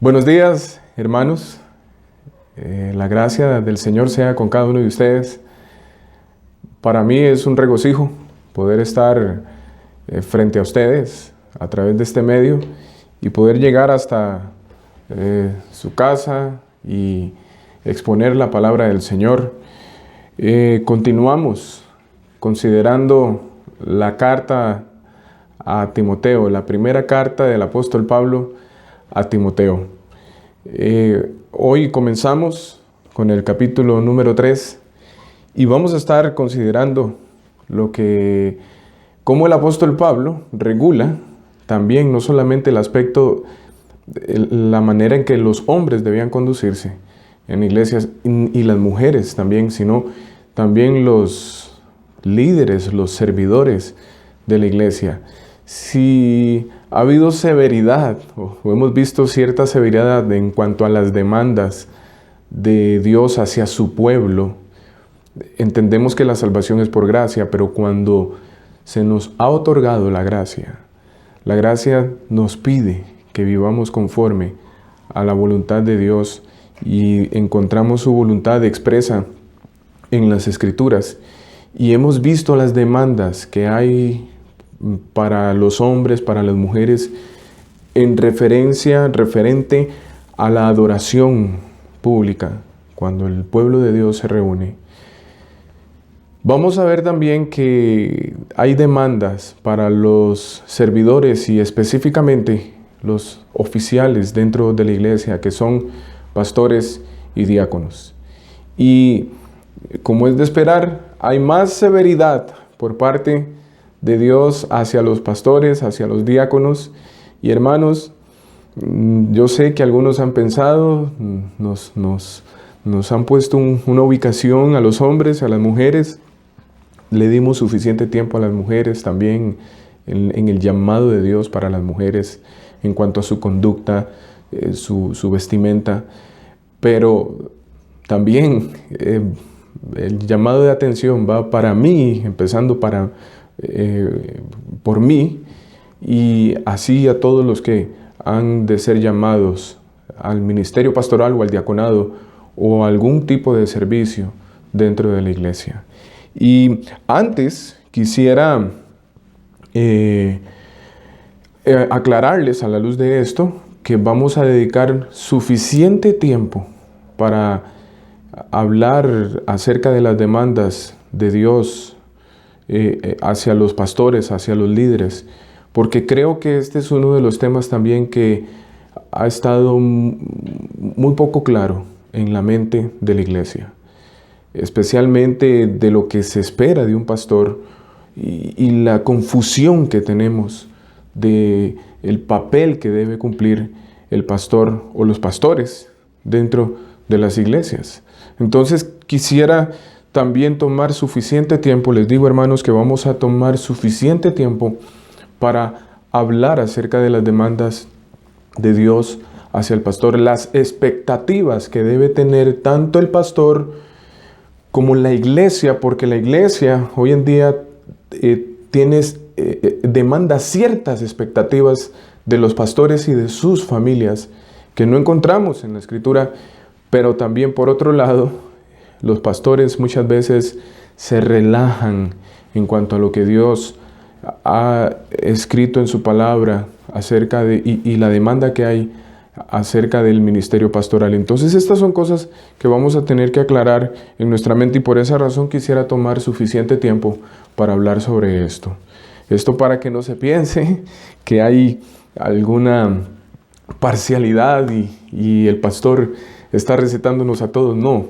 Buenos días, hermanos. La gracia del Señor sea con cada uno de ustedes. Para mí es un regocijo poder estar frente a ustedes a través de este medio y poder llegar hasta su casa y exponer la palabra del Señor. Continuamos considerando la carta a Timoteo, la primera carta del apóstol Pablo a Timoteo. Hoy comenzamos con el capítulo número 3 y vamos a estar considerando cómo el apóstol Pablo regula también no solamente el aspecto, la manera en que los hombres debían conducirse en iglesias y las mujeres también, sino también los líderes, los servidores de la iglesia. Si ha habido severidad o hemos visto cierta severidad en cuanto a las demandas de Dios hacia su pueblo, entendemos que la salvación es por gracia, pero cuando se nos ha otorgado la gracia nos pide que vivamos conforme a la voluntad de Dios y encontramos su voluntad expresa en las Escrituras. Y hemos visto las demandas que hay para los hombres, para las mujeres, referente a la adoración pública, cuando el pueblo de Dios se reúne. Vamos a ver también que hay demandas para los servidores y específicamente los oficiales dentro de la iglesia, que son pastores y diáconos. Y como es de esperar, hay más severidad por parte de Dios hacia los pastores, hacia los diáconos. Y hermanos, yo sé que algunos han pensado, nos han puesto una ubicación a los hombres, a las mujeres. Le dimos suficiente tiempo a las mujeres también en el llamado de Dios para las mujeres en cuanto a su conducta, su vestimenta. Pero también el llamado de atención va para mí, empezando por mí, y así a todos los que han de ser llamados al ministerio pastoral o al diaconado o algún tipo de servicio dentro de la iglesia. Y antes quisiera aclararles a la luz de esto que vamos a dedicar suficiente tiempo para hablar acerca de las demandas de Dios hacia los pastores, hacia los líderes, porque creo que este es uno de los temas también que ha estado muy poco claro en la mente de la iglesia, especialmente de lo que se espera de un pastor y la confusión que tenemos de el papel que debe cumplir el pastor o los pastores dentro de las iglesias. Entonces quisiera también tomar suficiente tiempo, les digo hermanos que vamos a tomar suficiente tiempo para hablar acerca de las demandas de Dios hacia el pastor, las expectativas que debe tener tanto el pastor como la iglesia, porque la iglesia hoy en día demanda ciertas expectativas de los pastores y de sus familias que no encontramos en la Escritura, pero también por otro lado, los pastores muchas veces se relajan en cuanto a lo que Dios ha escrito en su palabra acerca y la demanda que hay acerca del ministerio pastoral. Entonces estas son cosas que vamos a tener que aclarar en nuestra mente y por esa razón quisiera tomar suficiente tiempo para hablar sobre esto. Esto para que no se piense que hay alguna parcialidad y el pastor está recetándonos a todos. No,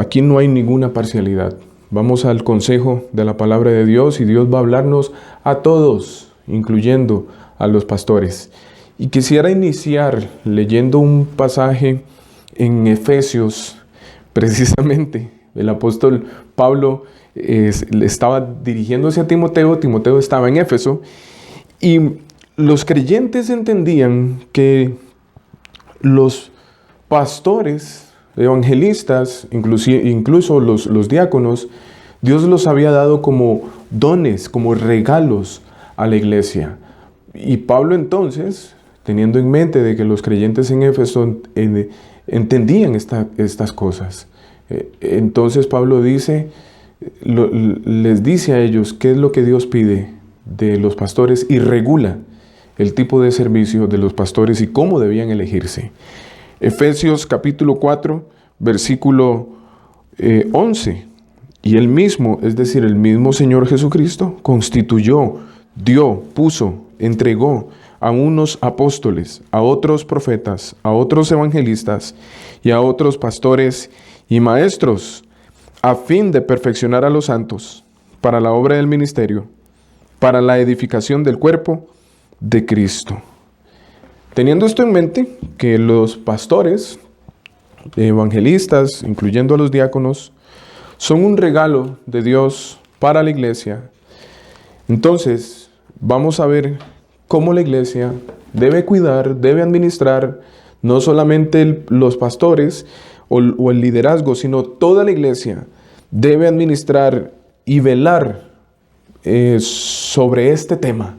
aquí no hay ninguna parcialidad. Vamos al consejo de la palabra de Dios y Dios va a hablarnos a todos, incluyendo a los pastores. Y quisiera iniciar leyendo un pasaje en Efesios, precisamente. El apóstol Pablo estaba dirigiéndose a Timoteo, Timoteo estaba en Éfeso, y los creyentes entendían que los pastores, evangelistas, incluso los diáconos, Dios los había dado como dones, como regalos a la iglesia. Y Pablo entonces teniendo en mente de que los creyentes en Éfeso entendían estas cosas. Entonces Pablo les dice a ellos qué es lo que Dios pide de los pastores y regula el tipo de servicio de los pastores y cómo debían elegirse. Efesios capítulo 4, versículo 11. Y él mismo, es decir, el mismo Señor Jesucristo, constituyó, dio, puso, entregó a unos apóstoles, a otros profetas, a otros evangelistas y a otros pastores y maestros, a fin de perfeccionar a los santos para la obra del ministerio, para la edificación del cuerpo de Cristo. Teniendo esto en mente, que los pastores, evangelistas, incluyendo a los diáconos, son un regalo de Dios para la iglesia. Entonces, vamos a ver cómo la iglesia debe cuidar, debe administrar, no solamente los pastores o el liderazgo, sino toda la iglesia debe administrar y velar sobre este tema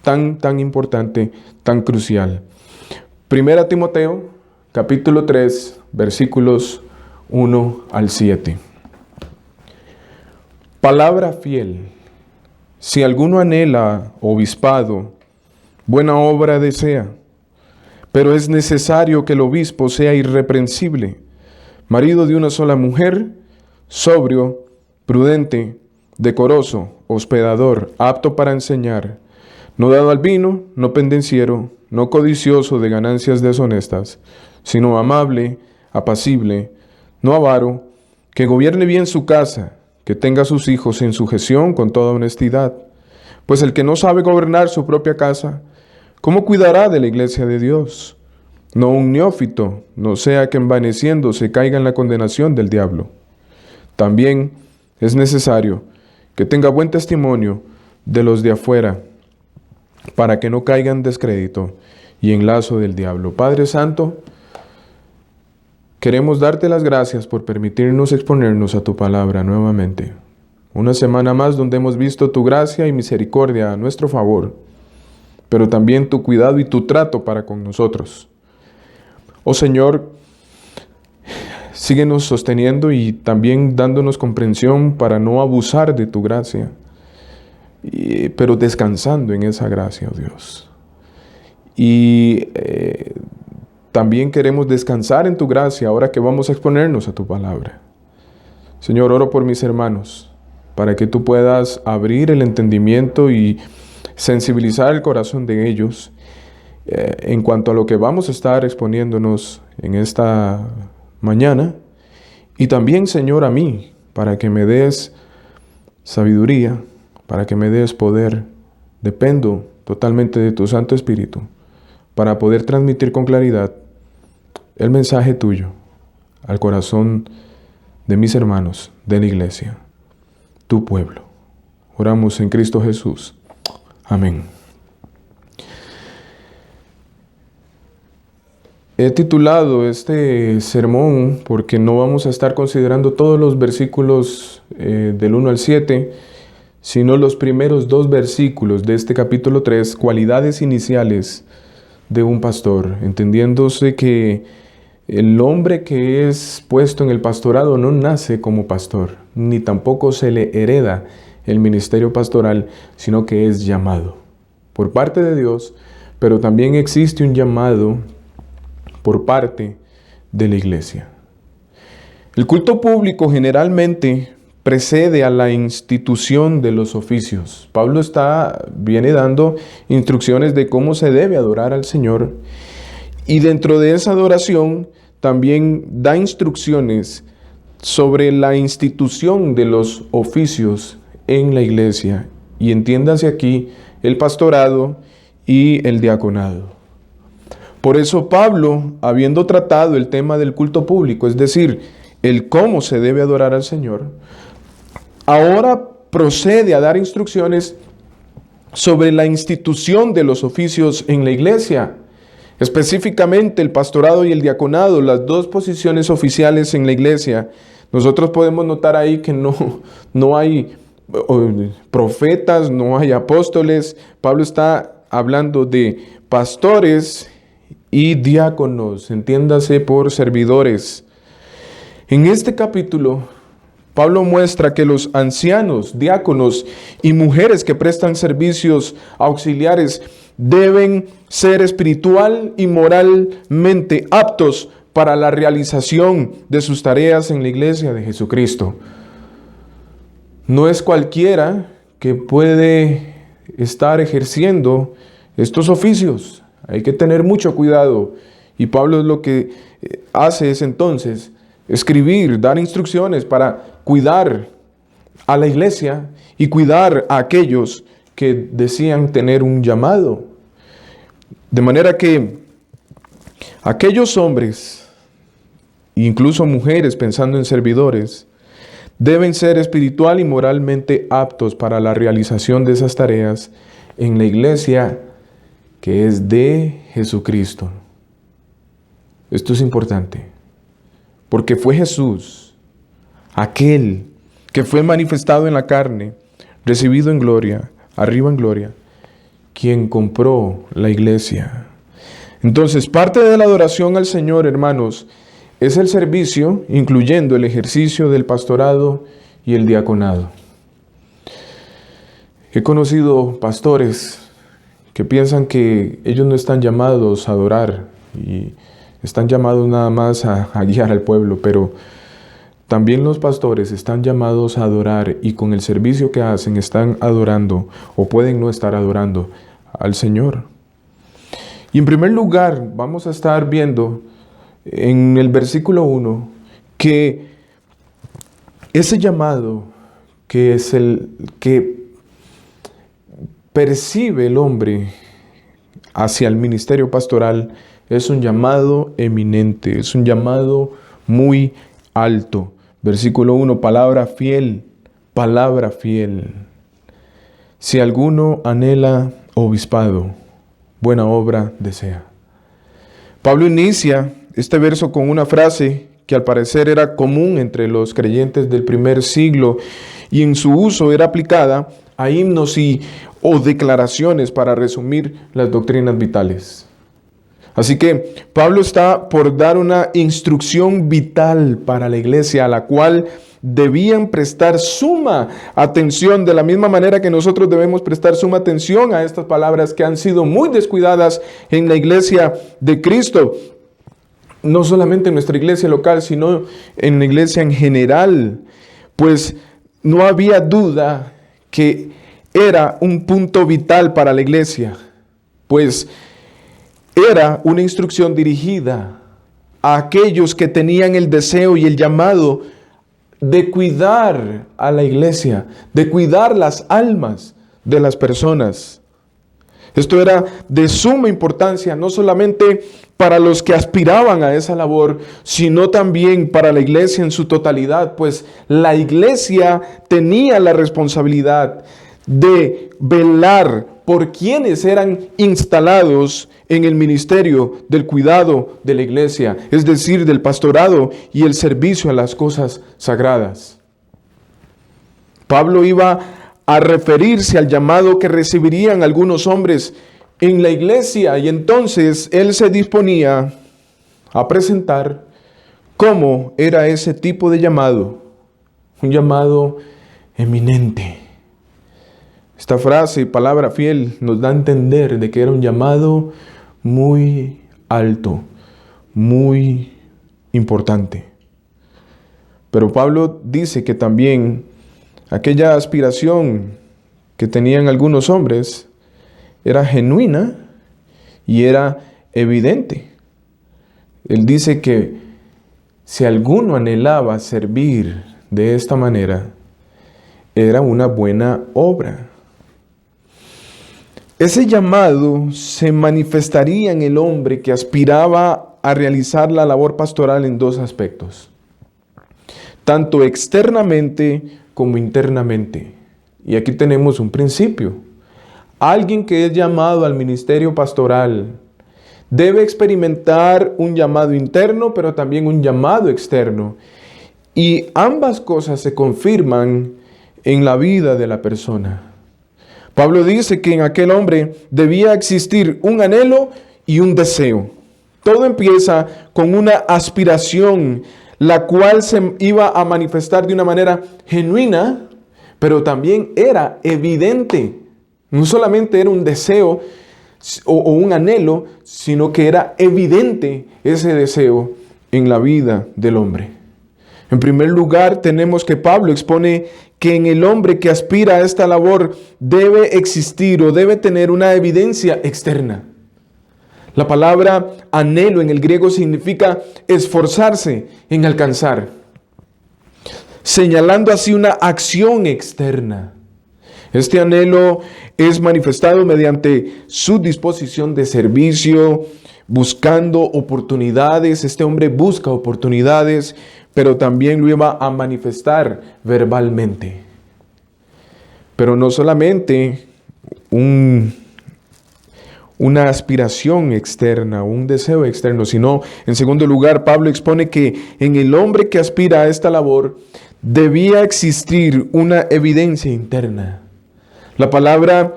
tan importante, tan crucial. Primera Timoteo, capítulo 3, versículos 1 al 7. Palabra fiel. Si alguno anhela obispado, buena obra desea, pero es necesario que el obispo sea irreprensible, marido de una sola mujer, sobrio, prudente, decoroso, hospedador, apto para enseñar, no dado al vino, no pendenciero, no codicioso de ganancias deshonestas, sino amable, apacible, no avaro, que gobierne bien su casa, que tenga a sus hijos en sujeción con toda honestidad. Pues el que no sabe gobernar su propia casa, ¿cómo cuidará de la iglesia de Dios? No un neófito, no sea que envaneciéndose caiga en la condenación del diablo. También es necesario que tenga buen testimonio de los de afuera, para que no caiga en descrédito y en lazo del diablo. Padre Santo, queremos darte las gracias por permitirnos exponernos a tu palabra nuevamente. Una semana más donde hemos visto tu gracia y misericordia a nuestro favor, pero también tu cuidado y tu trato para con nosotros. Oh Señor, síguenos sosteniendo y también dándonos comprensión para no abusar de tu gracia, pero descansando en esa gracia, oh Dios. Y también queremos descansar en tu gracia ahora que vamos a exponernos a tu palabra. Señor, oro por mis hermanos, para que tú puedas abrir el entendimiento y sensibilizar el corazón de ellos en cuanto a lo que vamos a estar exponiéndonos en esta mañana. Y también, Señor, a mí, para que me des sabiduría, para que me des poder. Dependo totalmente de tu Santo Espíritu para poder transmitir con claridad el mensaje tuyo al corazón de mis hermanos de la iglesia, tu pueblo. Oramos en Cristo Jesús. Amén. He titulado este sermón porque no vamos a estar considerando todos los versículos del 1 al 7, sino los primeros 2 versículos de este capítulo 3, cualidades iniciales de un pastor, entendiéndose que el hombre que es puesto en el pastorado no nace como pastor, ni tampoco se le hereda el ministerio pastoral, sino que es llamado por parte de Dios, pero también existe un llamado por parte de la iglesia. El culto público generalmente precede a la institución de los oficios. Pablo viene dando instrucciones de cómo se debe adorar al Señor, y dentro de esa adoración también da instrucciones sobre la institución de los oficios en la iglesia, y entiéndase aquí el pastorado y el diaconado. Por eso Pablo, habiendo tratado el tema del culto público, es decir, el cómo se debe adorar al Señor, ahora procede a dar instrucciones sobre la institución de los oficios en la iglesia, específicamente el pastorado y el diaconado, las 2 posiciones oficiales en la iglesia. Nosotros podemos notar ahí que no hay profetas, no hay apóstoles. Pablo está hablando de pastores y diáconos, entiéndase por servidores. En este capítulo, Pablo muestra que los ancianos, diáconos y mujeres que prestan servicios auxiliares deben ser espiritual y moralmente aptos para la realización de sus tareas en la iglesia de Jesucristo. No es cualquiera que puede estar ejerciendo estos oficios. Hay que tener mucho cuidado. Y Pablo lo que hace es entonces escribir, dar instrucciones para cuidar a la iglesia y cuidar a aquellos que desean tener un llamado. De manera que aquellos hombres, incluso mujeres pensando en servidores, deben ser espiritual y moralmente aptos para la realización de esas tareas en la iglesia que es de Jesucristo. Esto es importante, porque fue Jesús, aquel que fue manifestado en la carne, recibido en gloria, arriba en gloria, quien compró la iglesia. Entonces, parte de la adoración al Señor, hermanos, es el servicio, incluyendo el ejercicio del pastorado y el diaconado. He conocido pastores que piensan que ellos no están llamados a adorar y están llamados nada más a guiar al pueblo, pero también los pastores están llamados a adorar y con el servicio que hacen están adorando o pueden no estar adorando al Señor. Y en primer lugar vamos a estar viendo en el versículo 1 que ese llamado que es el que percibe el hombre hacia el ministerio pastoral es un llamado eminente, es un llamado muy alto. Versículo 1, palabra fiel, palabra fiel. Si alguno anhela obispado, buena obra desea. Pablo inicia este verso con una frase que al parecer era común entre los creyentes del primer siglo y en su uso era aplicada a himnos o declaraciones para resumir las doctrinas vitales. Así que Pablo está por dar una instrucción vital para la iglesia a la cual debían prestar suma atención, de la misma manera que nosotros debemos prestar suma atención a estas palabras que han sido muy descuidadas en la iglesia de Cristo. No solamente en nuestra iglesia local, sino en la iglesia en general, pues no había duda que era un punto vital para la iglesia, pues era una instrucción dirigida a aquellos que tenían el deseo y el llamado de cuidar a la iglesia, de cuidar las almas de las personas. Esto era de suma importancia, no solamente para los que aspiraban a esa labor, sino también para la iglesia en su totalidad, pues la iglesia tenía la responsabilidad de velar por quienes eran instalados en el ministerio del cuidado de la iglesia, es decir, del pastorado y el servicio a las cosas sagradas. Pablo iba a referirse al llamado que recibirían algunos hombres en la iglesia y entonces él se disponía a presentar cómo era ese tipo de llamado, un llamado eminente. Esta frase y palabra fiel nos da a entender de que era un llamado muy alto, muy importante. Pero Pablo dice que también aquella aspiración que tenían algunos hombres era genuina y era evidente. Él dice que si alguno anhelaba servir de esta manera, era una buena obra. Ese llamado se manifestaría en el hombre que aspiraba a realizar la labor pastoral en dos aspectos, tanto externamente como internamente. Y aquí tenemos un principio. Alguien que es llamado al ministerio pastoral debe experimentar un llamado interno, pero también un llamado externo. Y ambas cosas se confirman en la vida de la persona. Pablo dice que en aquel hombre debía existir un anhelo y un deseo. Todo empieza con una aspiración, la cual se iba a manifestar de una manera genuina, pero también era evidente. No solamente era un deseo o un anhelo, sino que era evidente ese deseo en la vida del hombre. En primer lugar, tenemos que Pablo expone que en el hombre que aspira a esta labor debe existir o debe tener una evidencia externa. La palabra anhelo en el griego significa esforzarse en alcanzar, señalando así una acción externa. Este anhelo es manifestado mediante su disposición de servicio, buscando oportunidades. Este hombre busca oportunidades, pero también lo iba a manifestar verbalmente. Pero no solamente una aspiración externa, un deseo externo, sino, en segundo lugar, Pablo expone que en el hombre que aspira a esta labor debía existir una evidencia interna. La palabra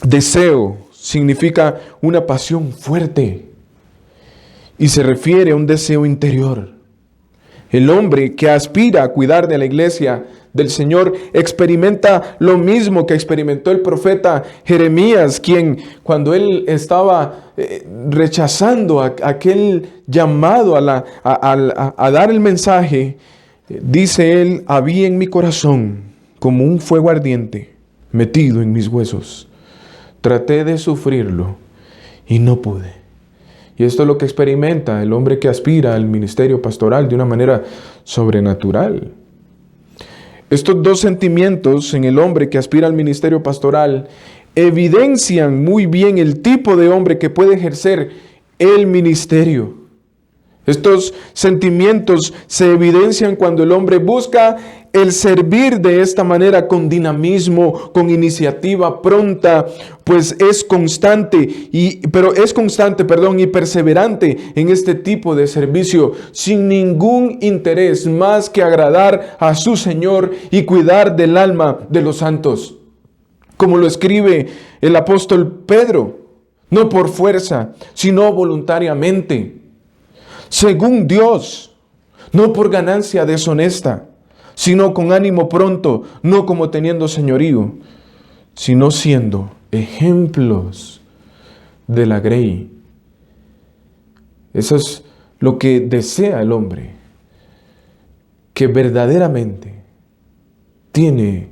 deseo significa una pasión fuerte y se refiere a un deseo interior. El hombre que aspira a cuidar de la iglesia del Señor experimenta lo mismo que experimentó el profeta Jeremías, quien cuando él estaba rechazando aquel llamado a dar el mensaje, dice él: había en mi corazón como un fuego ardiente metido en mis huesos. Traté de sufrirlo y no pude. Y esto es lo que experimenta el hombre que aspira al ministerio pastoral de una manera sobrenatural. Estos dos sentimientos en el hombre que aspira al ministerio pastoral evidencian muy bien el tipo de hombre que puede ejercer el ministerio. Estos sentimientos se evidencian cuando el hombre busca el servir de esta manera con dinamismo, con iniciativa pronta, pues es constante y perseverante en este tipo de servicio, sin ningún interés más que agradar a su Señor y cuidar del alma de los santos. Como lo escribe el apóstol Pedro, no por fuerza, sino voluntariamente, según Dios, no por ganancia deshonesta, sino con ánimo pronto, no como teniendo señorío, sino siendo ejemplos de la grey. Eso es lo que desea el hombre, que verdaderamente tiene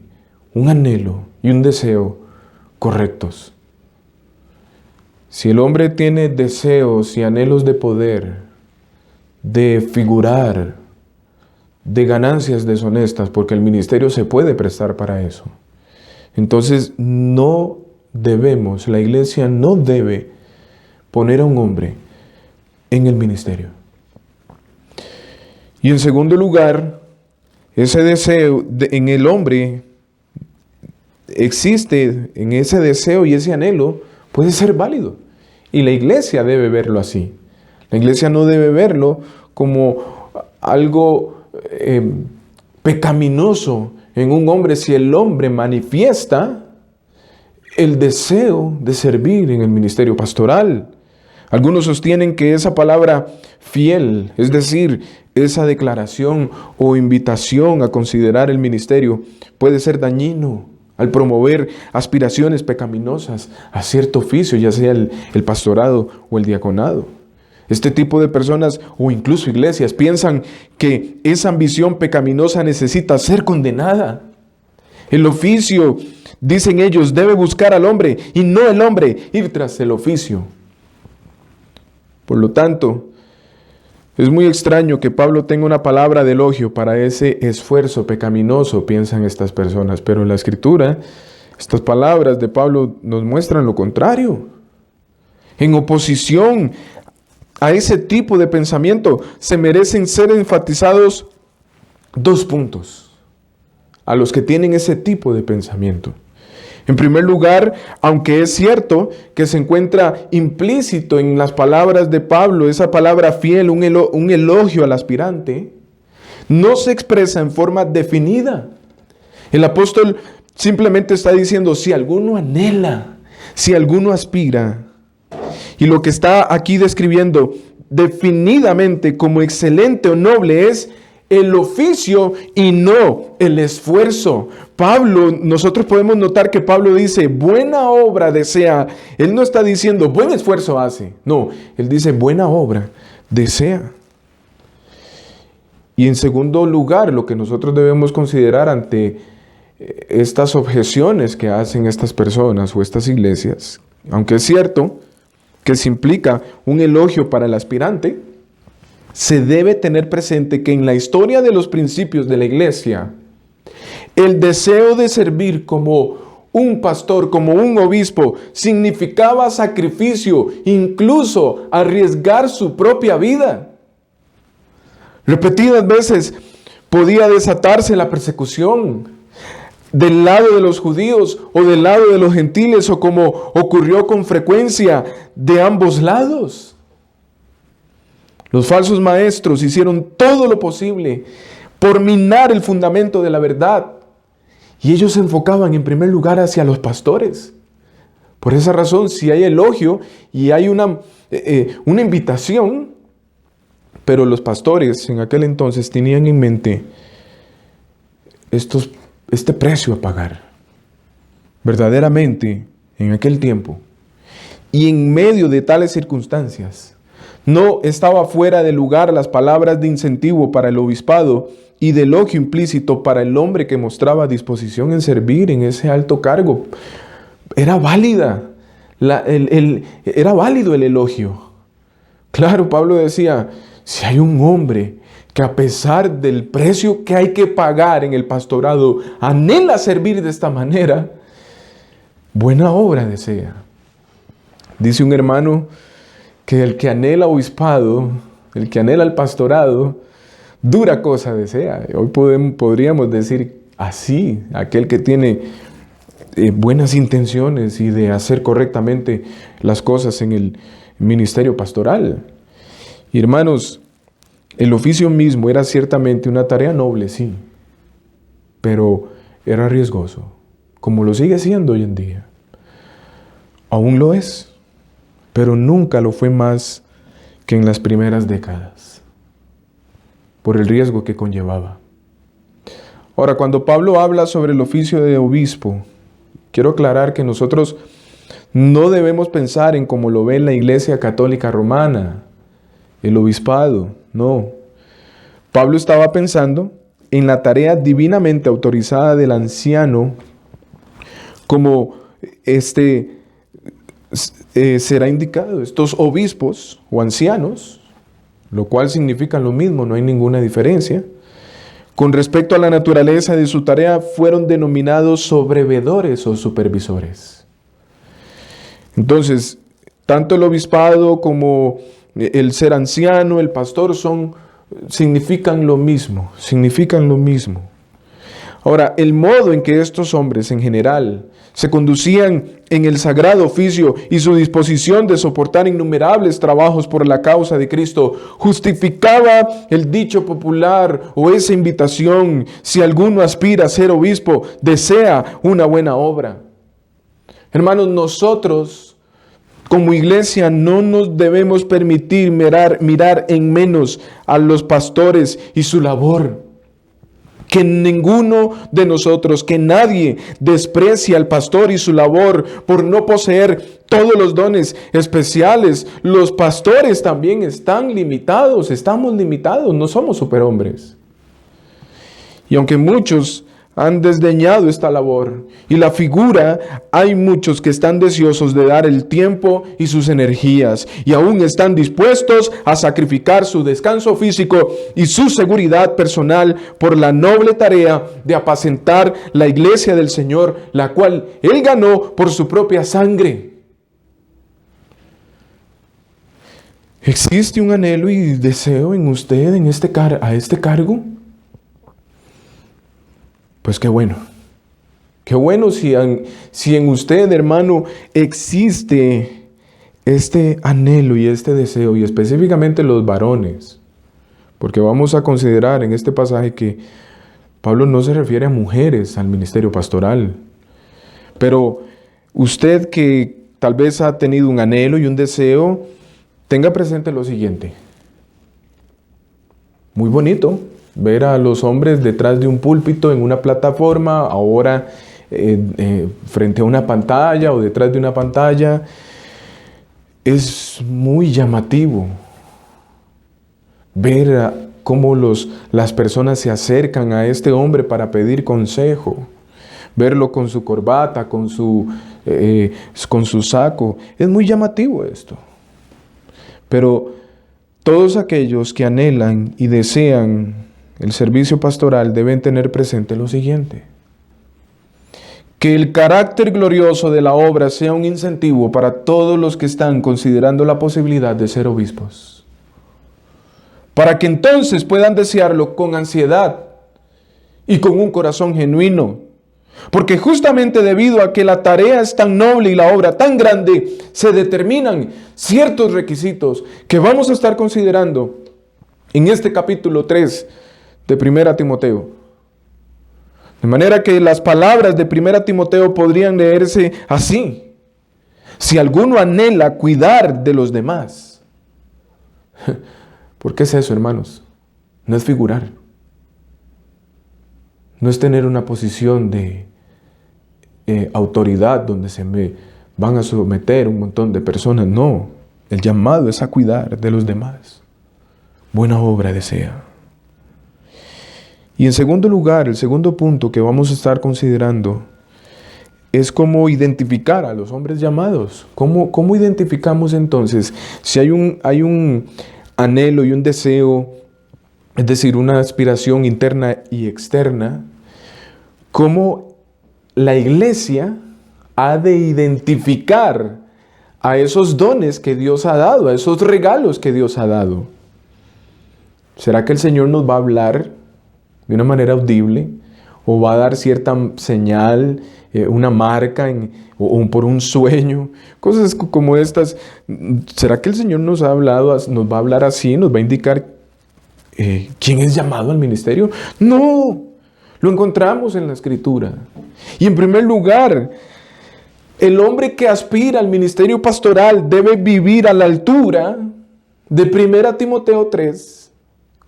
un anhelo y un deseo correctos. Si el hombre tiene deseos y anhelos de poder, de figurar, de ganancias deshonestas, porque el ministerio se puede prestar para eso, entonces la iglesia no debe poner a un hombre en el ministerio. Y en segundo lugar, ese deseo en el hombre existe, en ese deseo y ese anhelo puede ser válido, y la iglesia debe verlo así. La iglesia no debe verlo como algo pecaminoso en un hombre si el hombre manifiesta el deseo de servir en el ministerio pastoral. Algunos sostienen que esa palabra fiel, es decir, esa declaración o invitación a considerar el ministerio, puede ser dañino al promover aspiraciones pecaminosas a cierto oficio, ya sea el pastorado o el diaconado. Este tipo de personas o incluso iglesias piensan que esa ambición pecaminosa necesita ser condenada. El oficio, dicen ellos, debe buscar al hombre y no el hombre ir tras el oficio. Por lo tanto, es muy extraño que Pablo tenga una palabra de elogio para ese esfuerzo pecaminoso, piensan estas personas, pero en la Escritura, estas palabras de Pablo nos muestran lo contrario. En oposición a ese tipo de pensamiento se merecen ser enfatizados dos puntos a los que tienen ese tipo de pensamiento. En primer lugar, aunque es cierto que se encuentra implícito en las palabras de Pablo, esa palabra fiel, un elogio al aspirante, no se expresa en forma definida. El apóstol simplemente está diciendo: si alguno anhela, si alguno aspira. Y lo que está aquí describiendo definidamente como excelente o noble es el oficio y no el esfuerzo. Pablo, nosotros podemos notar que Pablo dice, buena obra desea. Él no está diciendo, buen esfuerzo hace. No, él dice, buena obra desea. Y en segundo lugar, lo que nosotros debemos considerar ante estas objeciones que hacen estas personas o estas iglesias, aunque es cierto que se implica un elogio para el aspirante, se debe tener presente que en la historia de los principios de la iglesia, el deseo de servir como un pastor, como un obispo, significaba sacrificio, incluso arriesgar su propia vida. Repetidas veces podía desatarse la persecución del lado de los judíos o del lado de los gentiles, o como ocurrió con frecuencia de ambos lados. Los falsos maestros hicieron todo lo posible por minar el fundamento de la verdad, y ellos se enfocaban en primer lugar hacia los pastores. Por esa razón, si hay elogio y hay una invitación, pero los pastores en aquel entonces tenían en mente este precio a pagar. Verdaderamente, en aquel tiempo, y en medio de tales circunstancias, no estaba fuera de lugar las palabras de incentivo para el obispado y de elogio implícito para el hombre que mostraba disposición en servir en ese alto cargo. Era válida, era válido el elogio. Claro, Pablo decía, si hay un hombre que a pesar del precio que hay que pagar en el pastorado, anhela servir de esta manera, buena obra desea. Dice un hermano que el que anhela obispado, el que anhela el pastorado, dura cosa desea. Hoy podríamos decir así, aquel que tiene buenas intenciones y de hacer correctamente las cosas en el ministerio pastoral. Y hermanos, el oficio mismo era ciertamente una tarea noble, sí, pero era riesgoso, como lo sigue siendo hoy en día. Aún lo es, pero nunca lo fue más que en las primeras décadas, por el riesgo que conllevaba. Ahora, cuando Pablo habla sobre el oficio de obispo, quiero aclarar que nosotros no debemos pensar en cómo lo ve la Iglesia Católica Romana, el obispado, no. Pablo estaba pensando en la tarea divinamente autorizada del anciano, como será indicado, estos obispos o ancianos, lo cual significa lo mismo, no hay ninguna diferencia. Con respecto a la naturaleza de su tarea, fueron denominados sobrevedores o supervisores. Entonces, tanto el obispado como el ser anciano, el pastor, significan lo mismo, Ahora, el modo en que estos hombres en general se conducían en el sagrado oficio y su disposición de soportar innumerables trabajos por la causa de Cristo justificaba el dicho popular o esa invitación: si alguno aspira a ser obispo, desea una buena obra. Hermanos, nosotros como iglesia no nos debemos permitir mirar en menos a los pastores y su labor. Que ninguno de nosotros, que nadie desprecie al pastor y su labor por no poseer todos los dones especiales. Los pastores también están limitados, estamos limitados, no somos superhombres. Y aunque muchos han desdeñado esta labor y la figura, hay muchos que están deseosos de dar el tiempo y sus energías, y aún están dispuestos a sacrificar su descanso físico y su seguridad personal por la noble tarea de apacentar la iglesia del Señor, la cual Él ganó por su propia sangre. ¿Existe un anhelo y deseo en usted a este cargo? Pues qué bueno. Qué bueno si en usted, hermano, existe este anhelo y este deseo, y específicamente los varones. Porque vamos a considerar en este pasaje que Pablo no se refiere a mujeres al ministerio pastoral. Pero usted que tal vez ha tenido un anhelo y un deseo, tenga presente lo siguiente. Muy bonito ver a los hombres detrás de un púlpito en una plataforma, ahora frente a una pantalla o detrás de una pantalla. Es muy llamativo ver cómo las personas se acercan a este hombre para pedir consejo. Verlo con su corbata, con su saco. Es muy llamativo esto. Pero todos aquellos que anhelan y desean el servicio pastoral deben tener presente lo siguiente: que el carácter glorioso de la obra sea un incentivo para todos los que están considerando la posibilidad de ser obispos, para que entonces puedan desearlo con ansiedad y con un corazón genuino. Porque justamente debido a que la tarea es tan noble y la obra tan grande, se determinan ciertos requisitos que vamos a estar considerando en este capítulo 3 de 1 Timoteo. De manera que las palabras de 1 Timoteo podrían leerse así: si alguno anhela cuidar de los demás. ¿Por qué es eso, hermanos? No es figurar. No es tener una posición de autoridad donde se me van a someter un montón de personas. No, el llamado es a cuidar de los demás. Buena obra desea. Y en segundo lugar, el segundo punto que vamos a estar considerando es cómo identificar a los hombres llamados. ¿Cómo identificamos entonces si hay un anhelo y un deseo, es decir, una aspiración interna y externa? ¿Cómo la iglesia ha de identificar a esos dones que Dios ha dado, a esos regalos que Dios ha dado? ¿Será que el Señor nos va a hablar de una manera audible? ¿O va a dar cierta señal, una marca, o por un sueño? Cosas como estas. ¿Será que el Señor nos va a hablar así, nos va a indicar quién es llamado al ministerio? No, lo encontramos en la Escritura. Y en primer lugar, el hombre que aspira al ministerio pastoral debe vivir a la altura de 1 Timoteo 3,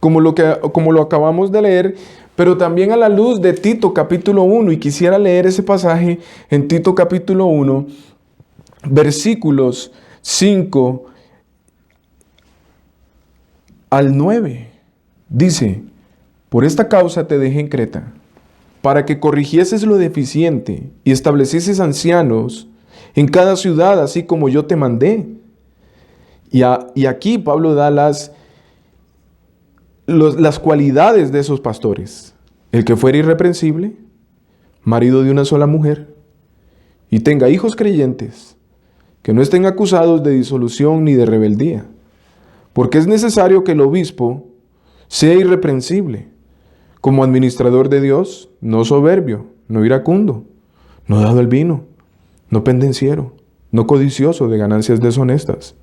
como lo acabamos de leer, pero también a la luz de Tito capítulo 1. Y quisiera leer ese pasaje en Tito capítulo 1, versículos 5 al 9. Dice: por esta causa te dejé en Creta, para que corrigieses lo deficiente y establecieses ancianos en cada ciudad, así como yo te mandé. Y aquí Pablo da las cualidades de esos pastores: el que fuera irreprensible, marido de una sola mujer, y tenga hijos creyentes, que no estén acusados de disolución ni de rebeldía, porque es necesario que el obispo sea irreprensible, como administrador de Dios, no soberbio, no iracundo, no dado al vino, no pendenciero, no codicioso de ganancias deshonestas,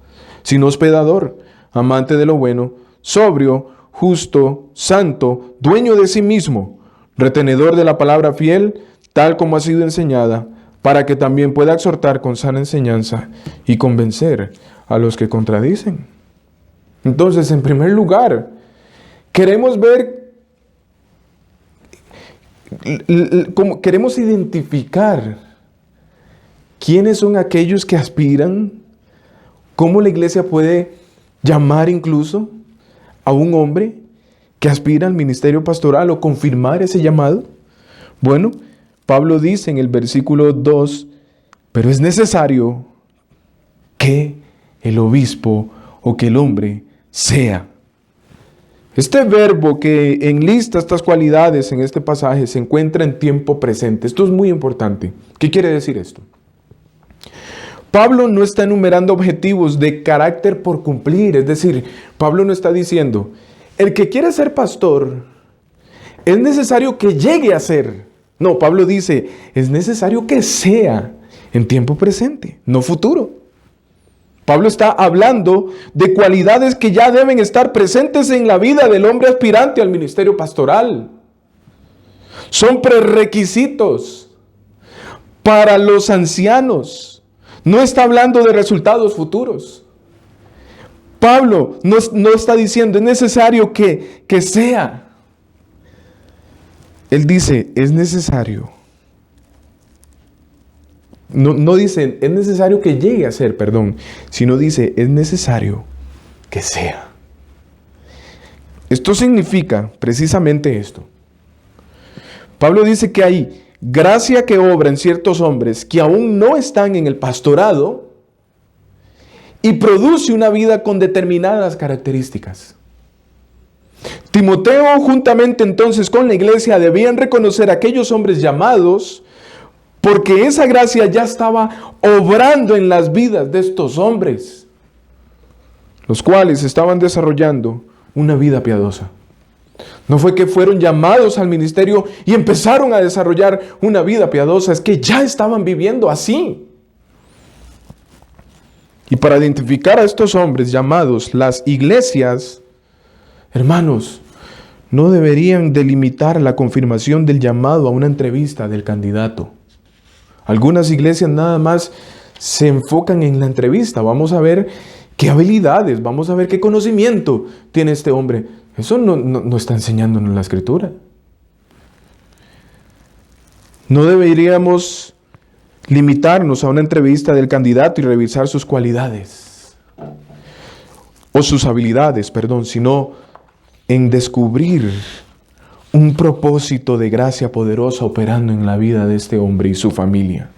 sino hospedador, amante de lo bueno, sobrio, justo, santo, dueño de sí mismo, retenedor de la palabra fiel, tal como ha sido enseñada, para que también pueda exhortar con sana enseñanza y convencer a los que contradicen. Entonces, en primer lugar, queremos identificar quiénes son aquellos que aspiran, cómo la iglesia puede llamar incluso a un hombre que aspira al ministerio pastoral o confirmar ese llamado. Bueno, Pablo dice en el versículo 2, pero es necesario que el obispo o que el hombre sea. Este verbo que enlista estas cualidades en este pasaje se encuentra en tiempo presente. Esto es muy importante. ¿Qué quiere decir esto? Pablo no está enumerando objetivos de carácter por cumplir. Es decir, Pablo no está diciendo: el que quiere ser pastor, es necesario que llegue a ser. No, Pablo dice: es necesario que sea en tiempo presente, no futuro. Pablo está hablando de cualidades que ya deben estar presentes en la vida del hombre aspirante al ministerio pastoral. Son prerequisitos para los ancianos No está hablando de resultados futuros. Pablo no está diciendo es necesario que sea. Él dice es necesario. No dice es necesario que llegue a ser, sino dice es necesario que sea. Esto significa precisamente esto. Pablo dice que hay gracia que obra en ciertos hombres que aún no están en el pastorado y produce una vida con determinadas características. Timoteo, juntamente entonces con la iglesia, debían reconocer a aquellos hombres llamados porque esa gracia ya estaba obrando en las vidas de estos hombres, los cuales estaban desarrollando una vida piadosa. No fue que fueron llamados al ministerio y empezaron a desarrollar una vida piadosa, es que ya estaban viviendo así. Y para identificar a estos hombres llamados, las iglesias, hermanos, no deberían delimitar la confirmación del llamado a una entrevista del candidato. Algunas iglesias nada más se enfocan en la entrevista. Vamos a ver qué habilidades, vamos a ver qué conocimiento tiene este hombre. Eso no está enseñándonos la Escritura. No deberíamos limitarnos a una entrevista del candidato y revisar sus cualidades o sus habilidades, sino en descubrir un propósito de gracia poderosa operando en la vida de este hombre y su familia.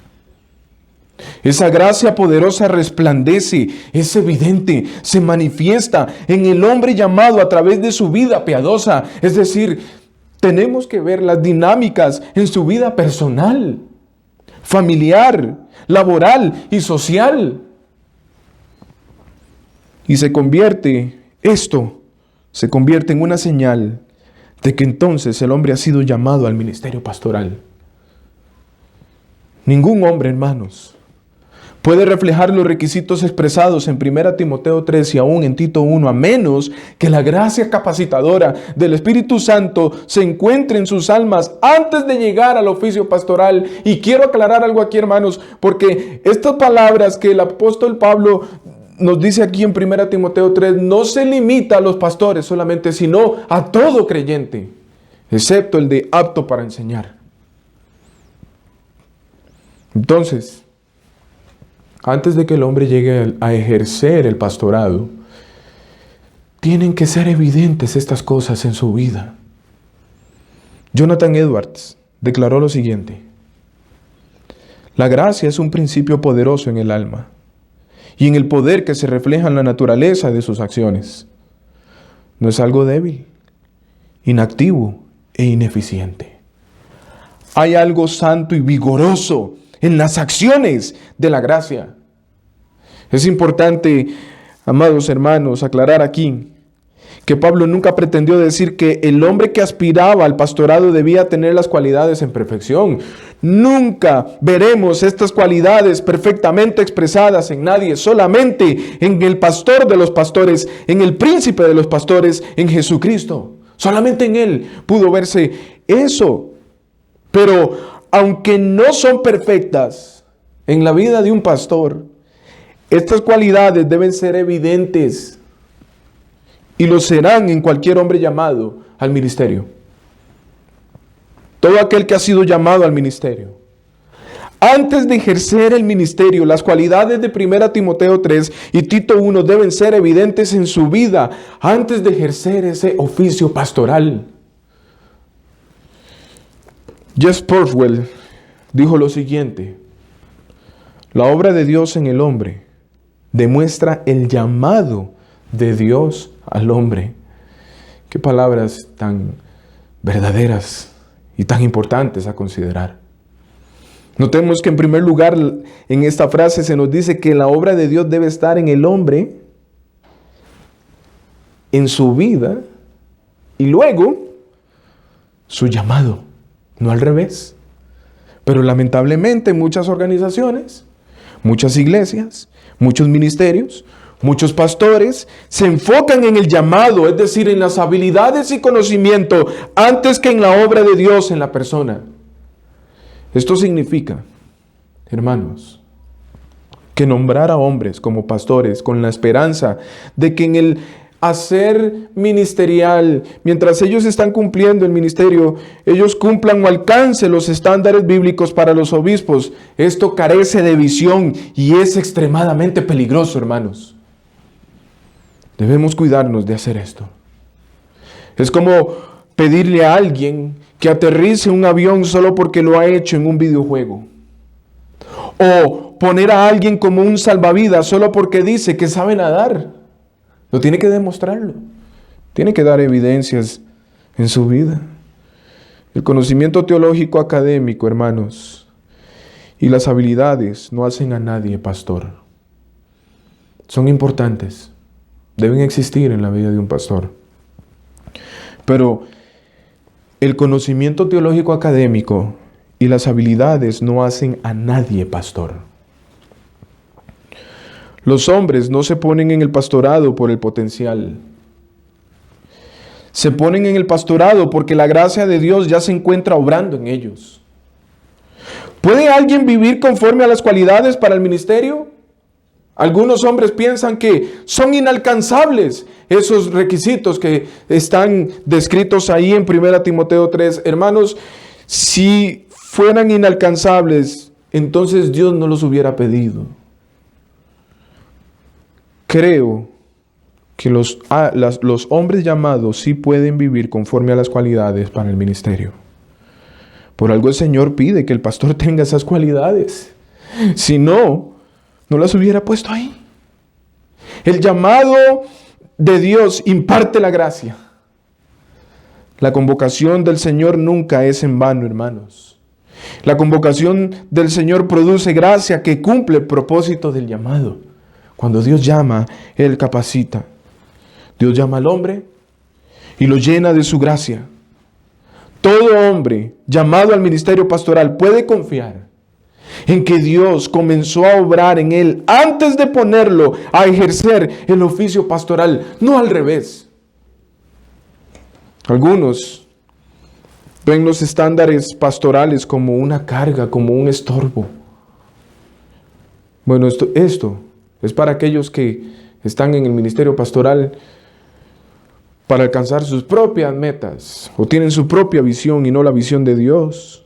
Esa gracia poderosa resplandece, es evidente, se manifiesta en el hombre llamado a través de su vida piadosa. Es decir, tenemos que ver las dinámicas en su vida personal, familiar, laboral y social. Y se convierte en una señal de que entonces el hombre ha sido llamado al ministerio pastoral. Ningún hombre, hermanos, puede reflejar los requisitos expresados en 1 Timoteo 3 y aún en Tito 1, a menos que la gracia capacitadora del Espíritu Santo se encuentre en sus almas antes de llegar al oficio pastoral. Y quiero aclarar algo aquí, hermanos, porque estas palabras que el apóstol Pablo nos dice aquí en 1 Timoteo 3, no se limita a los pastores solamente, sino a todo creyente, excepto el de apto para enseñar. Entonces, antes de que el hombre llegue a ejercer el pastorado, tienen que ser evidentes estas cosas en su vida. Jonathan Edwards declaró lo siguiente: la gracia es un principio poderoso en el alma y en el poder que se refleja en la naturaleza de sus acciones. No es algo débil, inactivo e ineficiente. Hay algo santo y vigoroso en las acciones de la gracia. Es importante, amados hermanos, aclarar aquí que Pablo nunca pretendió decir que el hombre que aspiraba al pastorado debía tener las cualidades en perfección. Nunca veremos estas cualidades perfectamente expresadas en nadie, solamente en el pastor de los pastores, en el príncipe de los pastores, en Jesucristo. Solamente en Él pudo verse eso. Pero aunque no son perfectas en la vida de un pastor, estas cualidades deben ser evidentes y lo serán en cualquier hombre llamado al ministerio. Todo aquel que ha sido llamado al ministerio. Antes de ejercer el ministerio, las cualidades de 1 Timoteo 3 y Tito 1 deben ser evidentes en su vida antes de ejercer ese oficio pastoral. Jeff Purcell dijo lo siguiente: la obra de Dios en el hombre demuestra el llamado de Dios al hombre. Qué palabras tan verdaderas y tan importantes a considerar. Notemos que en primer lugar en esta frase se nos dice que la obra de Dios debe estar en el hombre, en su vida, y luego su llamado, no al revés. Pero lamentablemente muchas organizaciones, muchas iglesias, muchos ministerios, muchos pastores se enfocan en el llamado, es decir, en las habilidades y conocimiento, antes que en la obra de Dios en la persona. Esto significa, hermanos, que nombrar a hombres como pastores con la esperanza de que en el hacer ministerial, mientras ellos están cumpliendo el ministerio, ellos cumplan o alcancen los estándares bíblicos para los obispos. Esto carece de visión y es extremadamente peligroso, hermanos. Debemos cuidarnos de hacer esto. Es como pedirle a alguien que aterrice un avión solo porque lo ha hecho en un videojuego. O poner a alguien como un salvavidas solo porque dice que sabe nadar. No tiene que demostrarlo. Tiene que dar evidencias en su vida. El conocimiento teológico académico, hermanos, y las habilidades no hacen a nadie pastor. Son importantes. Deben existir en la vida de un pastor. Pero el conocimiento teológico académico y las habilidades no hacen a nadie pastor. Los hombres no se ponen en el pastorado por el potencial. Se ponen en el pastorado porque la gracia de Dios ya se encuentra obrando en ellos. ¿Puede alguien vivir conforme a las cualidades para el ministerio? Algunos hombres piensan que son inalcanzables esos requisitos que están descritos ahí en 1 Timoteo 3. Hermanos, si fueran inalcanzables, entonces Dios no los hubiera pedido. Creo que los hombres llamados sí pueden vivir conforme a las cualidades para el ministerio. Por algo el Señor pide que el pastor tenga esas cualidades. Si no, no las hubiera puesto ahí. El llamado de Dios imparte la gracia. La convocación del Señor nunca es en vano, hermanos. La convocación del Señor produce gracia que cumple el propósito del llamado. Cuando Dios llama, Él capacita. Dios llama al hombre y lo llena de su gracia. Todo hombre llamado al ministerio pastoral puede confiar en que Dios comenzó a obrar en él antes de ponerlo a ejercer el oficio pastoral, no al revés. Algunos ven los estándares pastorales como una carga, como un estorbo. Bueno, esto es para aquellos que están en el ministerio pastoral para alcanzar sus propias metas o tienen su propia visión y no la visión de Dios.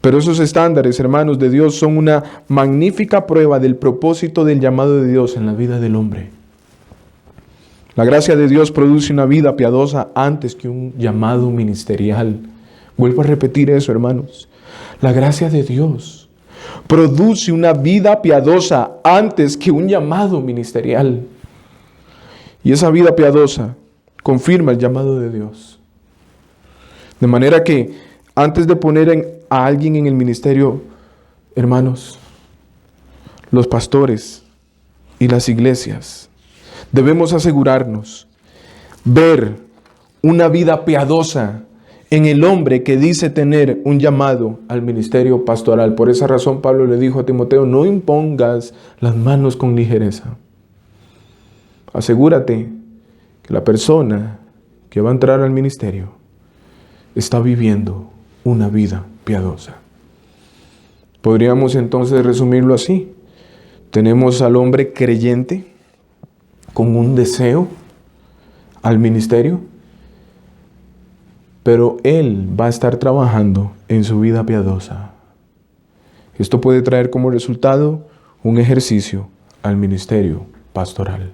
Pero esos estándares, hermanos, de Dios son una magnífica prueba del propósito del llamado de Dios en la vida del hombre. La gracia de Dios produce una vida piadosa antes que un llamado ministerial. Vuelvo a repetir eso, hermanos. La gracia de Dios produce una vida piadosa antes que un llamado ministerial. Y esa vida piadosa confirma el llamado de Dios. De manera que antes de poner a alguien en el ministerio, hermanos, los pastores y las iglesias, debemos asegurarnos, ver una vida piadosa en el hombre que dice tener un llamado al ministerio pastoral. Por esa razón Pablo le dijo a Timoteo, no impongas las manos con ligereza. Asegúrate que la persona que va a entrar al ministerio está viviendo una vida piadosa. Podríamos entonces resumirlo así. Tenemos al hombre creyente con un deseo al ministerio, pero él va a estar trabajando en su vida piadosa. Esto puede traer como resultado un ejercicio al ministerio pastoral.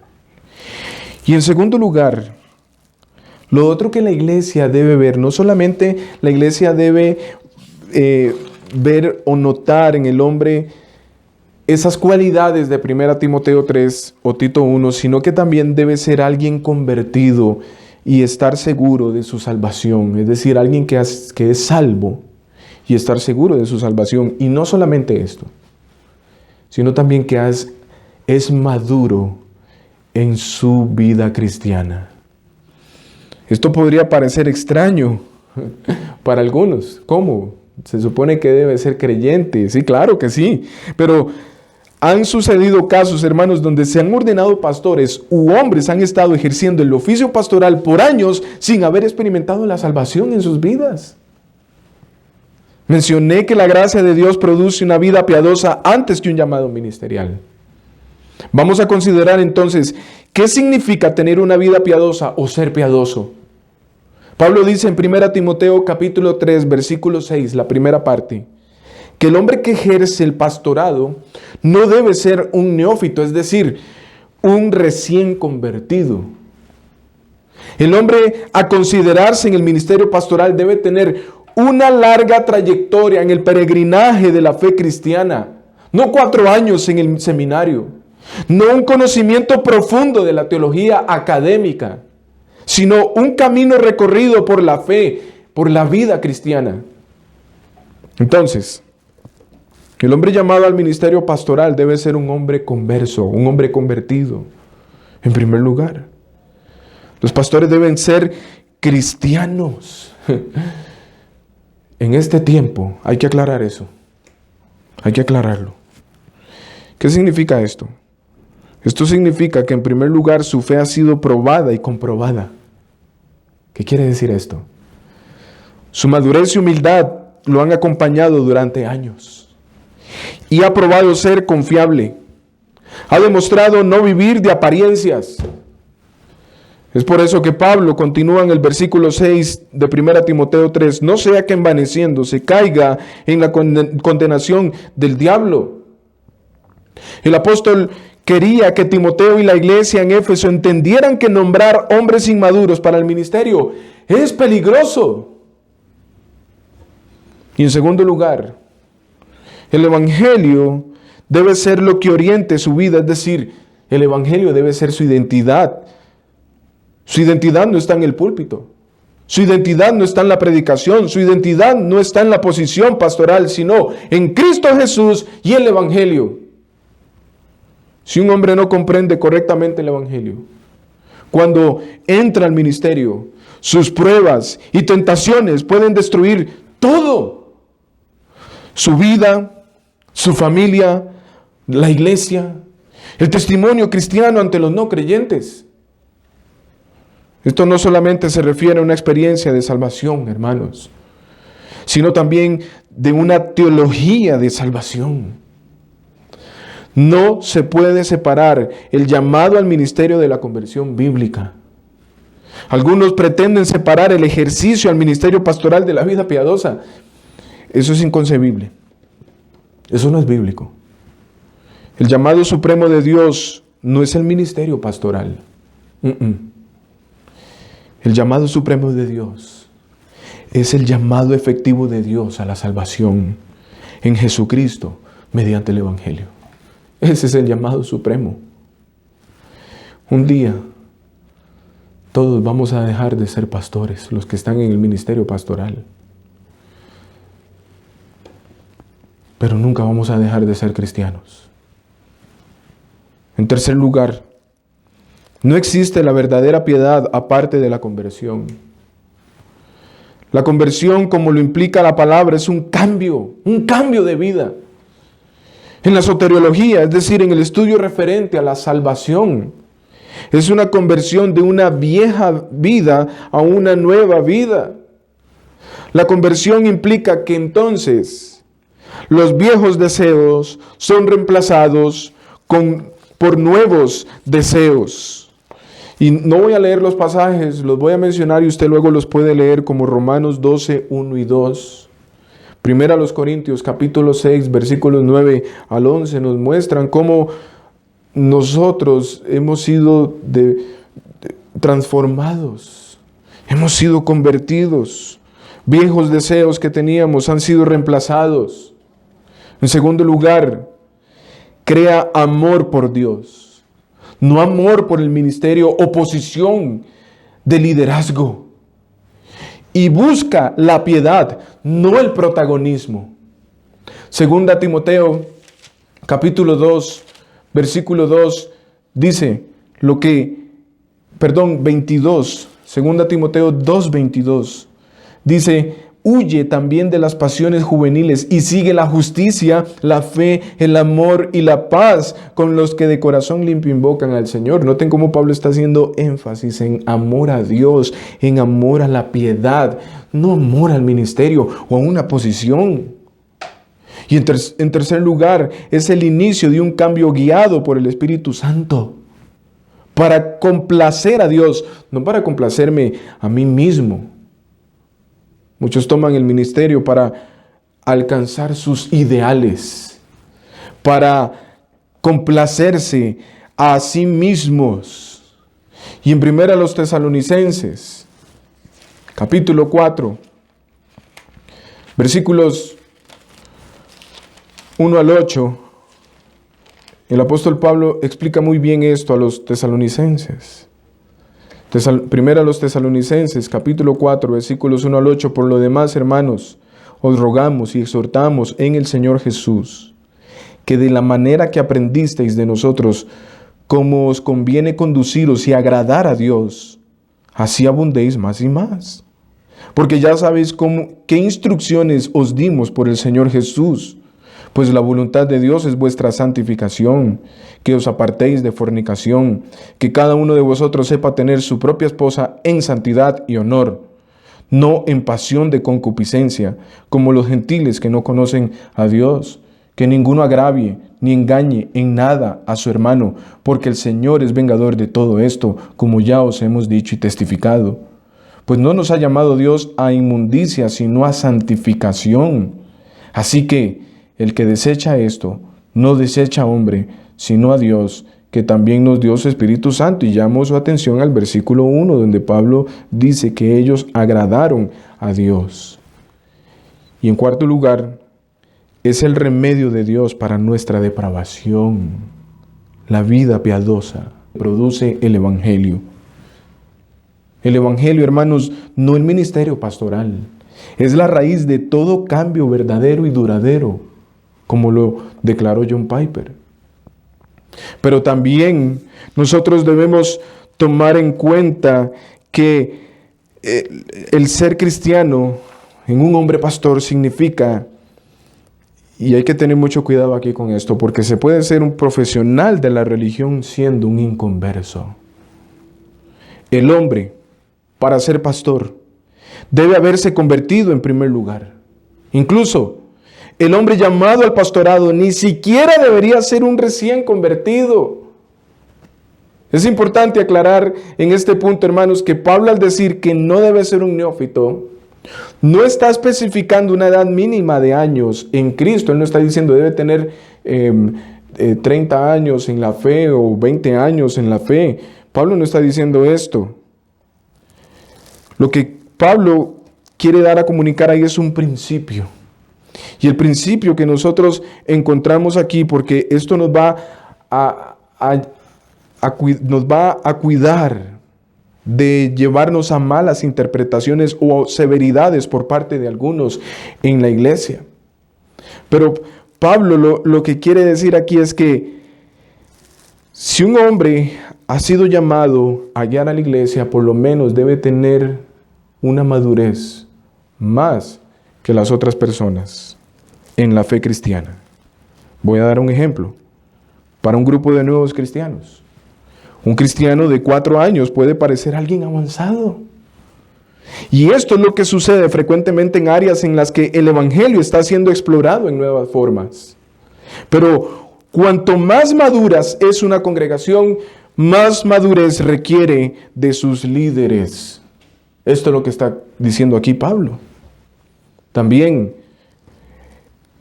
Y en segundo lugar, lo otro que la iglesia debe ver, no solamente la iglesia debe ver o notar en el hombre esas cualidades de 1 Timoteo 3 o Tito 1, sino que también debe ser alguien convertido y estar seguro de su salvación, es decir, alguien que es salvo y estar seguro de su salvación. Y no solamente esto, sino también que es maduro en su vida cristiana. Esto podría parecer extraño para algunos. ¿Cómo? Se supone que debe ser creyente. Sí, claro que sí. Pero han sucedido casos, hermanos, donde se han ordenado pastores u hombres han estado ejerciendo el oficio pastoral por años sin haber experimentado la salvación en sus vidas. Mencioné que la gracia de Dios produce una vida piadosa antes que un llamado ministerial. Vamos a considerar entonces, ¿qué significa tener una vida piadosa o ser piadoso? Pablo dice en 1 Timoteo capítulo 3, versículo 6, la primera parte, que el hombre que ejerce el pastorado no debe ser un neófito, es decir, un recién convertido. El hombre a considerarse en el ministerio pastoral debe tener una larga trayectoria en el peregrinaje de la fe cristiana, no 4 años en el seminario, no un conocimiento profundo de la teología académica, sino un camino recorrido por la fe, por la vida cristiana. Entonces, el hombre llamado al ministerio pastoral debe ser un hombre converso, un hombre convertido, en primer lugar. Los pastores deben ser cristianos. En este tiempo hay que aclarar eso. Hay que aclararlo. ¿Qué significa esto? Esto significa que en primer lugar su fe ha sido probada y comprobada. ¿Qué quiere decir esto? Su madurez y humildad lo han acompañado durante años. Y ha probado ser confiable. Ha demostrado no vivir de apariencias. Es por eso que Pablo continúa en el versículo 6 de 1 Timoteo 3. No sea que envaneciendo se caiga en la condenación del diablo. El apóstol quería que Timoteo y la iglesia en Éfeso entendieran que nombrar hombres inmaduros para el ministerio es peligroso. Y en segundo lugar, el evangelio debe ser lo que oriente su vida, es decir, el evangelio debe ser su identidad. Su identidad no está en el púlpito, su identidad no está en la predicación, su identidad no está en la posición pastoral, sino en Cristo Jesús y el evangelio. Si un hombre no comprende correctamente el evangelio, cuando entra al ministerio, sus pruebas y tentaciones pueden destruir todo. Su vida, su familia, la iglesia, el testimonio cristiano ante los no creyentes. Esto no solamente se refiere a una experiencia de salvación, hermanos, sino también de una teología de salvación. No se puede separar el llamado al ministerio de la conversión bíblica. Algunos pretenden separar el ejercicio al ministerio pastoral de la vida piadosa. Eso es inconcebible. Eso no es bíblico. El llamado supremo de Dios no es el ministerio pastoral. El llamado supremo de Dios es el llamado efectivo de Dios a la salvación en Jesucristo mediante el evangelio. Ese es el llamado supremo. Un día todos vamos a dejar de ser pastores, los que están en el ministerio pastoral. Pero nunca vamos a dejar de ser cristianos. En tercer lugar, no existe la verdadera piedad aparte de la conversión. La conversión, como lo implica la palabra, es un cambio de vida. En la soteriología, es decir, en el estudio referente a la salvación, es una conversión de una vieja vida a una nueva vida. La conversión implica que entonces los viejos deseos son reemplazados por nuevos deseos. Y no voy a leer los pasajes, los voy a mencionar y usted luego los puede leer como Romanos 12, 1 y 2. Primera a los Corintios, capítulo 6, versículos 9 al 11, nos muestran cómo nosotros hemos sido transformados, hemos sido convertidos. Viejos deseos que teníamos han sido reemplazados. En segundo lugar, crea amor por Dios. No amor por el ministerio o posición de liderazgo. Y busca la piedad, no el protagonismo. Segunda Timoteo, capítulo 2, versículo 2, dice 22, Segunda Timoteo 2, 22, dice: huye también de las pasiones juveniles y sigue la justicia, la fe, el amor y la paz con los que de corazón limpio invocan al Señor. Noten cómo Pablo está haciendo énfasis en amor a Dios, en amor a la piedad. no amor al ministerio o a una posición. Y en tercer lugar, es el inicio de un cambio guiado por el Espíritu Santo. Para complacer a Dios, no para complacerme a mí mismo. Muchos toman el ministerio para alcanzar sus ideales, para complacerse a sí mismos. Y en 1 Tesalonicenses, capítulo 4, versículos 1 al 8, el apóstol Pablo explica muy bien esto a los tesalonicenses. 1 Tesalonicenses, capítulo 4, versículos 1 al 8, por lo demás, hermanos, os rogamos y exhortamos en el Señor Jesús, que de la manera que aprendisteis de nosotros, como os conviene conduciros y agradar a Dios, así abundéis más y más. Porque ya sabéis qué instrucciones os dimos por el Señor Jesús. Pues la voluntad de Dios es vuestra santificación, que os apartéis de fornicación, que cada uno de vosotros sepa tener su propia esposa en santidad y honor, no en pasión de concupiscencia, como los gentiles que no conocen a Dios, que ninguno agravie ni engañe en nada a su hermano, porque el Señor es vengador de todo esto, como ya os hemos dicho y testificado. Pues no nos ha llamado Dios a inmundicia, sino a santificación. Así que el que desecha esto, no desecha a hombre, sino a Dios, que también nos dio su Espíritu Santo. Y llamo su atención al versículo 1, donde Pablo dice que ellos agradaron a Dios. Y en cuarto lugar, es el remedio de Dios para nuestra depravación. La vida piadosa produce el Evangelio. El Evangelio, hermanos, no el ministerio pastoral. Es la raíz de todo cambio verdadero y duradero, como lo declaró John Piper. Pero también nosotros debemos tomar en cuenta que el ser cristiano en un hombre pastor significa, y hay que tener mucho cuidado aquí con esto, porque se puede ser un profesional de la religión siendo un inconverso. El hombre, para ser pastor, debe haberse convertido en primer lugar. Incluso el hombre llamado al pastorado ni siquiera debería ser un recién convertido. Es importante aclarar en este punto, hermanos, que Pablo, al decir que no debe ser un neófito, no está especificando una edad mínima de años en Cristo. Él no está diciendo debe tener 30 años en la fe o 20 años en la fe. Pablo no está diciendo esto. Lo que Pablo quiere dar a comunicar ahí es un principio. Y el principio que nosotros encontramos aquí, porque esto nos va a cuidar de llevarnos a malas interpretaciones o severidades por parte de algunos en la iglesia. Pero Pablo lo que quiere decir aquí es que si un hombre ha sido llamado a guiar a la iglesia, por lo menos debe tener una madurez más que las otras personas en la fe cristiana. Voy a dar un ejemplo. Para un grupo de nuevos cristianos, un cristiano de 4 años puede parecer alguien avanzado. Y esto es lo que sucede frecuentemente en áreas en las que el evangelio está siendo explorado en nuevas formas. Pero cuanto más maduras es una congregación, más madurez requiere de sus líderes. Esto es lo que está diciendo aquí Pablo. También,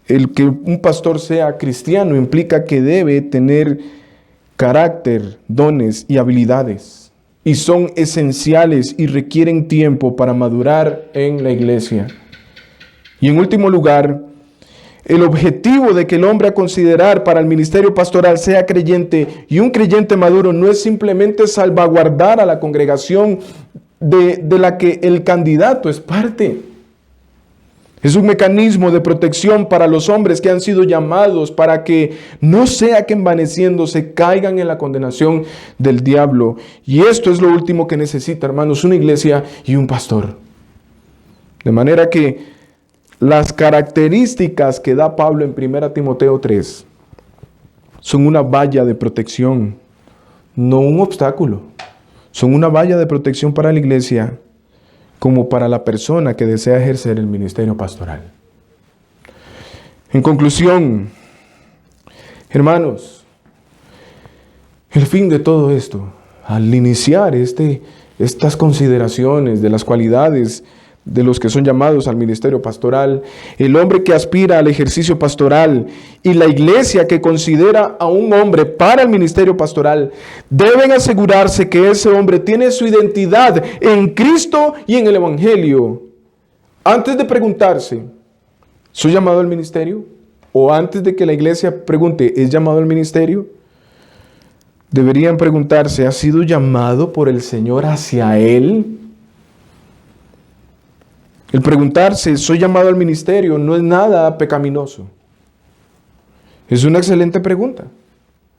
el que un pastor sea cristiano implica que debe tener carácter, dones y habilidades. Y son esenciales y requieren tiempo para madurar en la iglesia. Y en último lugar, el objetivo de que el hombre a considerar para el ministerio pastoral sea creyente y un creyente maduro no es simplemente salvaguardar a la congregación de la que el candidato es parte. Es un mecanismo de protección para los hombres que han sido llamados para que no sea que envaneciéndose caigan en la condenación del diablo. Y esto es lo último que necesita, hermanos, una iglesia y un pastor. De manera que las características que da Pablo en 1 Timoteo 3 son una valla de protección, no un obstáculo. Son una valla de protección para la iglesia como para la persona que desea ejercer el ministerio pastoral. En conclusión, hermanos, el fin de todo esto, al iniciar estas consideraciones de las cualidades de los que son llamados al ministerio pastoral, el hombre que aspira al ejercicio pastoral y la iglesia que considera a un hombre para el ministerio pastoral, deben asegurarse que ese hombre tiene su identidad en Cristo y en el Evangelio. Antes de preguntarse, ¿soy llamado al ministerio? O antes de que la iglesia pregunte, ¿es llamado al ministerio? Deberían preguntarse, ¿ha sido llamado por el Señor hacia Él? El preguntarse, ¿soy llamado al ministerio? No es nada pecaminoso. Es una excelente pregunta.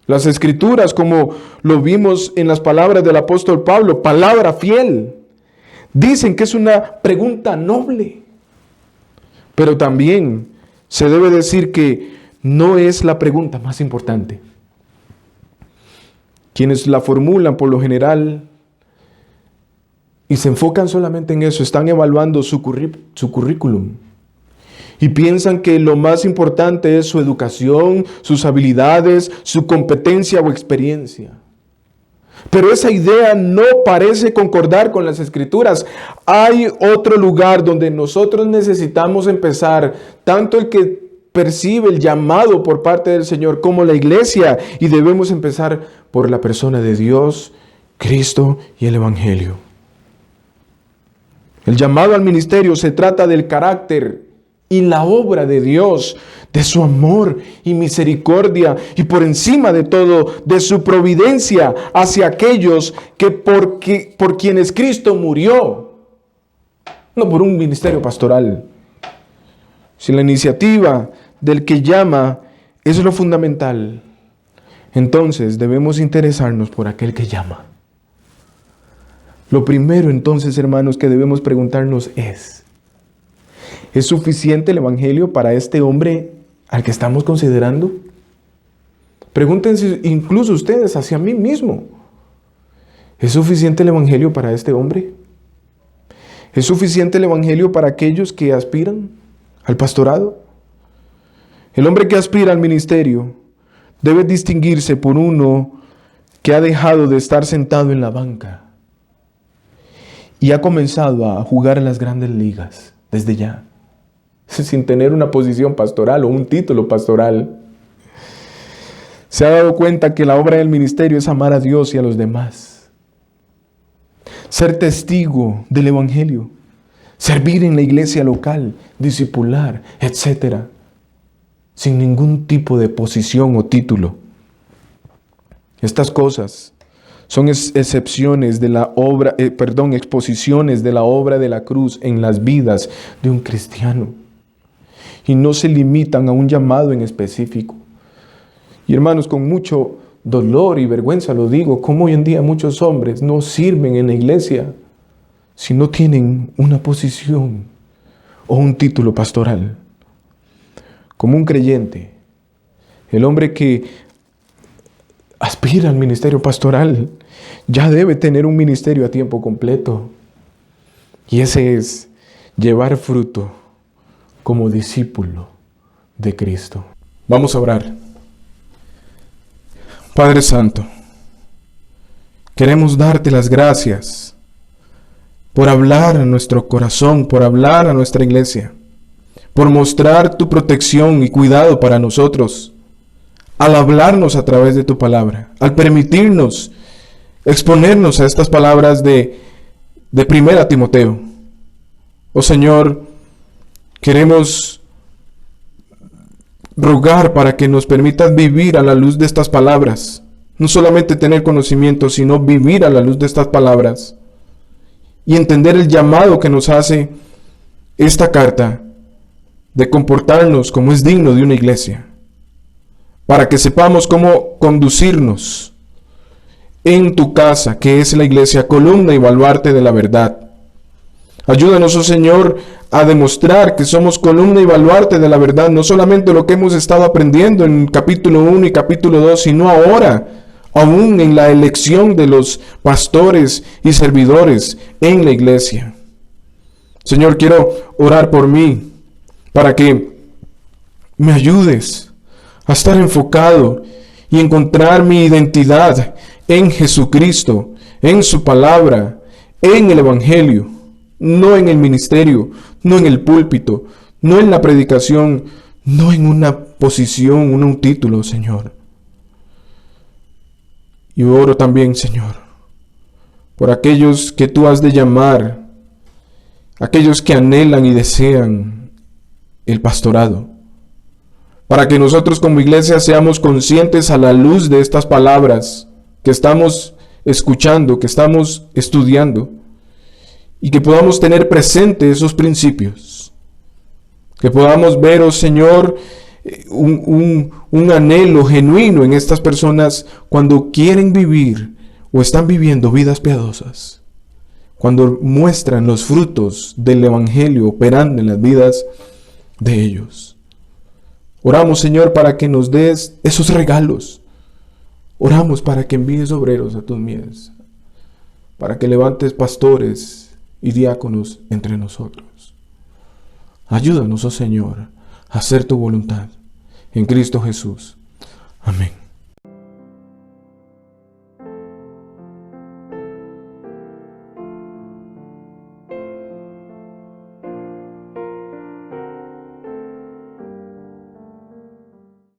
Las Escrituras, como lo vimos en las palabras del apóstol Pablo, palabra fiel, dicen que es una pregunta noble. Pero también se debe decir que no es la pregunta más importante. Quienes la formulan por lo general y se enfocan solamente en eso, están evaluando su currículum y piensan que lo más importante es su educación, sus habilidades, su competencia o experiencia. Pero esa idea no parece concordar con las Escrituras. Hay otro lugar donde nosotros necesitamos empezar, tanto el que percibe el llamado por parte del Señor como la iglesia, y debemos empezar por la persona de Dios, Cristo y el Evangelio. El llamado al ministerio se trata del carácter y la obra de Dios, de su amor y misericordia, y por encima de todo, de su providencia hacia aquellos por quienes Cristo murió, no por un ministerio pastoral. Si la iniciativa del que llama es lo fundamental, entonces debemos interesarnos por aquel que llama. Lo primero entonces, hermanos, que debemos preguntarnos ¿es suficiente el Evangelio para este hombre al que estamos considerando? Pregúntense incluso ustedes hacia mí mismo. ¿Es suficiente el Evangelio para este hombre? ¿Es suficiente el Evangelio para aquellos que aspiran al pastorado? El hombre que aspira al ministerio debe distinguirse por uno que ha dejado de estar sentado en la banca y ha comenzado a jugar en las grandes ligas desde ya, sin tener una posición pastoral o un título pastoral. Se ha dado cuenta que la obra del ministerio es amar a Dios y a los demás, ser testigo del Evangelio, servir en la iglesia local, discipular, etc., sin ningún tipo de posición o título. Estas cosas son exposiciones de la obra de la cruz en las vidas de un cristiano, y no se limitan a un llamado en específico. Y hermanos, con mucho dolor y vergüenza lo digo, como hoy en día muchos hombres no sirven en la iglesia si no tienen una posición o un título pastoral. Como un creyente, el hombre que aspira al ministerio pastoral ya debe tener un ministerio a tiempo completo, y ese es llevar fruto como discípulo de Cristo. Vamos a orar. Padre Santo, queremos darte las gracias por hablar a nuestro corazón, por hablar a nuestra iglesia, por mostrar tu protección y cuidado para nosotros, al hablarnos a través de tu palabra, al permitirnos exponernos a estas palabras de 1 Timoteo. Oh Señor, queremos rogar para que nos permitas vivir a la luz de estas palabras, no solamente tener conocimiento, sino vivir a la luz de estas palabras y entender el llamado que nos hace esta carta de comportarnos como es digno de una iglesia, para que sepamos cómo conducirnos en tu casa, que es la iglesia, columna y baluarte de la verdad. Ayúdanos, oh Señor, a demostrar que somos columna y baluarte de la verdad, no solamente lo que hemos estado aprendiendo en capítulo 1 y capítulo 2, sino ahora, aún en la elección de los pastores y servidores en la iglesia. Señor, quiero orar por mí para que me ayudes a estar enfocado y encontrar mi identidad en Jesucristo, en su palabra, en el Evangelio, no en el ministerio, no en el púlpito, no en la predicación, no en una posición, un título, Señor. Y oro también, Señor, por aquellos que tú has de llamar, aquellos que anhelan y desean el pastorado, para que nosotros como iglesia seamos conscientes a la luz de estas palabras que estamos escuchando, que estamos estudiando, y que podamos tener presente esos principios, que podamos ver, oh Señor, un anhelo genuino en estas personas cuando quieren vivir o están viviendo vidas piadosas, cuando muestran los frutos del Evangelio operando en las vidas de ellos. Oramos, Señor, para que nos des esos regalos. Oramos para que envíes obreros a tus mies, para que levantes pastores y diáconos entre nosotros. Ayúdanos, oh Señor, a hacer tu voluntad. En Cristo Jesús. Amén.